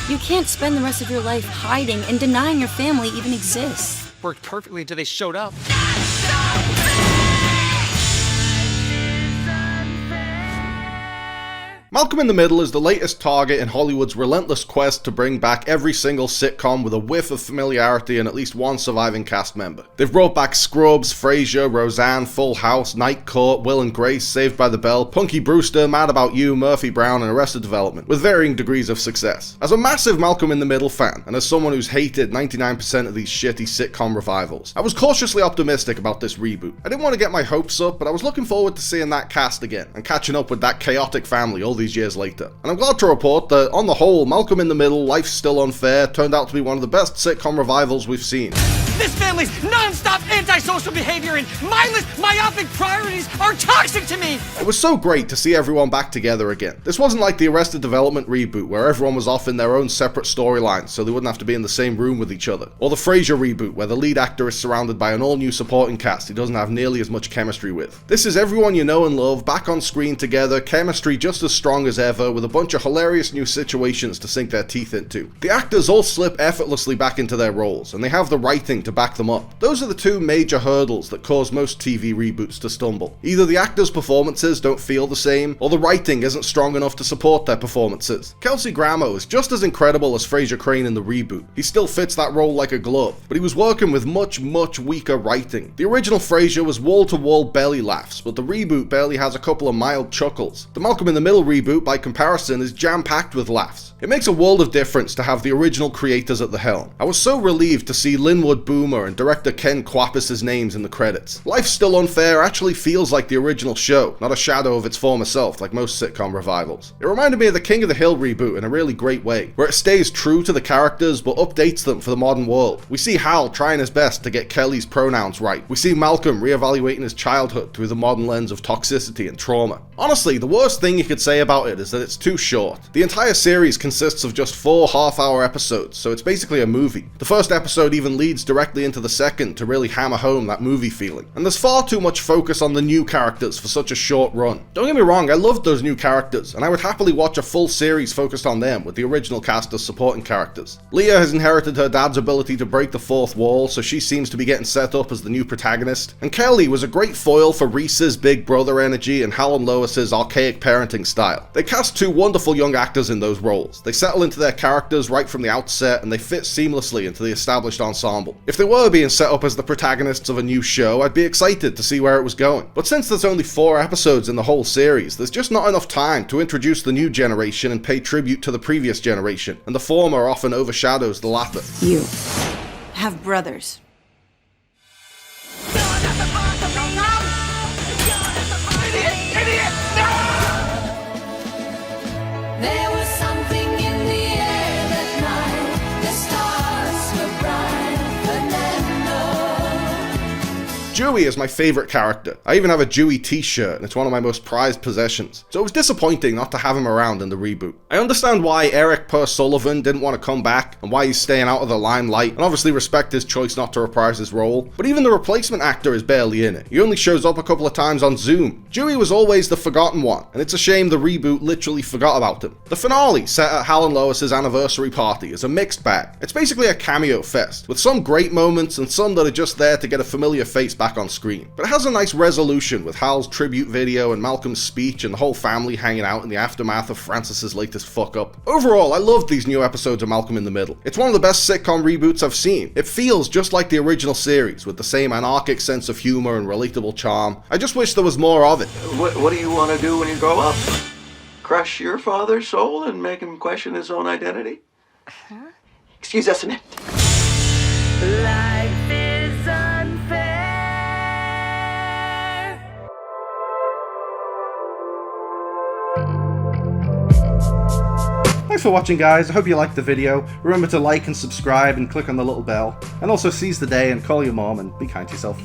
You can't spend the rest of your life hiding and denying your family even exists. Worked perfectly until they showed up. Malcolm in the Middle is the latest target in Hollywood's relentless quest to bring back every single sitcom with a whiff of familiarity and at least one surviving cast member. They've brought back Scrubs, Frasier, Roseanne, Full House, Night Court, Will and Grace, Saved by the Bell, Punky Brewster, Mad About You, Murphy Brown, and Arrested Development, with varying degrees of success. As a massive Malcolm in the Middle fan, and as someone who's hated 99% of these shitty sitcom revivals, I was cautiously optimistic about this reboot. I didn't want to get my hopes up, but I was looking forward to seeing that cast again, and catching up with that chaotic family all these years later. And I'm glad to report that, on the whole, Malcolm in the Middle, Life's Still Unfair turned out to be one of the best sitcom revivals we've seen. This family's non-stop antisocial behavior and mindless, myopic priorities are toxic to me! It was so great to see everyone back together again. This wasn't like the Arrested Development reboot, where everyone was off in their own separate storylines so they wouldn't have to be in the same room with each other. Or the Frasier reboot, where the lead actor is surrounded by an all-new supporting cast he doesn't have nearly as much chemistry with. This is everyone you know and love, back on screen together, chemistry just as strong as ever, with a bunch of hilarious new situations to sink their teeth into. The actors all slip effortlessly back into their roles, and they have the writing to back them up. Those are the two major hurdles that cause most TV reboots to stumble. Either the actors' performances don't feel the same, or the writing isn't strong enough to support their performances. Kelsey Grammer is just as incredible as Frasier Crane in the reboot. He still fits that role like a glove, but he was working with much weaker writing. The original Frasier was wall-to-wall belly laughs, but the reboot barely has a couple of mild chuckles. The Malcolm in the Middle reboot, by comparison, is jam-packed with laughs. It makes a world of difference to have the original creators at the helm. I was so relieved to see Linwood Boomer and director Ken Kwapis' names in the credits. Life's Still Unfair actually feels like the original show, not a shadow of its former self like most sitcom revivals. It reminded me of the King of the Hill reboot in a really great way, where it stays true to the characters but updates them for the modern world. We see Hal trying his best to get Kelly's pronouns right. We see Malcolm reevaluating his childhood through the modern lens of toxicity and trauma. Honestly, the worst thing you could say about it is that it's too short. The entire series consists of just 4 half-hour episodes, so it's basically a movie. The first episode even leads directly into the second to really hammer home that movie feeling. And there's far too much focus on the new characters for such a short run. Don't get me wrong, I loved those new characters, and I would happily watch a full series focused on them with the original cast as supporting characters. Leah has inherited her dad's ability to break the fourth wall, so she seems to be getting set up as the new protagonist. And Kelly was a great foil for Reese's big brother energy and Hal and Lois's archaic parenting style. They cast 2 wonderful young actors in those roles. They settle into their characters right from the outset, and they fit seamlessly into the established ensemble. If they were being set up as the protagonists of a new show, I'd be excited to see where it was going. But since there's only 4 episodes in the whole series, there's just not enough time to introduce the new generation and pay tribute to the previous generation, and the former often overshadows the latter. You have brothers. There was something in the air that night. The stars were bright, Fernando. Dewey is my favorite character. I even have a Dewey t-shirt, and it's one of my most prized possessions. So it was disappointing not to have him around in the reboot. I understand why Eric Per Sullivan didn't want to come back, and why he's staying out of the limelight, and obviously respect his choice not to reprise his role, but even the replacement actor is barely in it. He only shows up a couple of times on Zoom. Dewey was always the forgotten one, and it's a shame the reboot literally forgot about him. The finale, set at Hal and Lois's anniversary party, is a mixed bag. It's basically a cameo fest, with some great moments and some that are just there to get a familiar face back on screen. But it has a nice resolution with Hal's tribute video and Malcolm's speech and the whole family hanging out in the aftermath of Francis's latest fuck up. Overall, I loved these new episodes of Malcolm in the Middle. It's one of the best sitcom reboots I've seen. It feels just like the original series, with the same anarchic sense of humor and relatable charm. I just wish there was more of it. What do you want to do when you grow up? Crush your father's soul and make him question his own identity? Huh? Excuse us a minute. Life is unfair. Thanks for watching, guys. I hope you liked the video. Remember to like and subscribe and click on the little bell. And also seize the day and call your mom and be kind to yourself.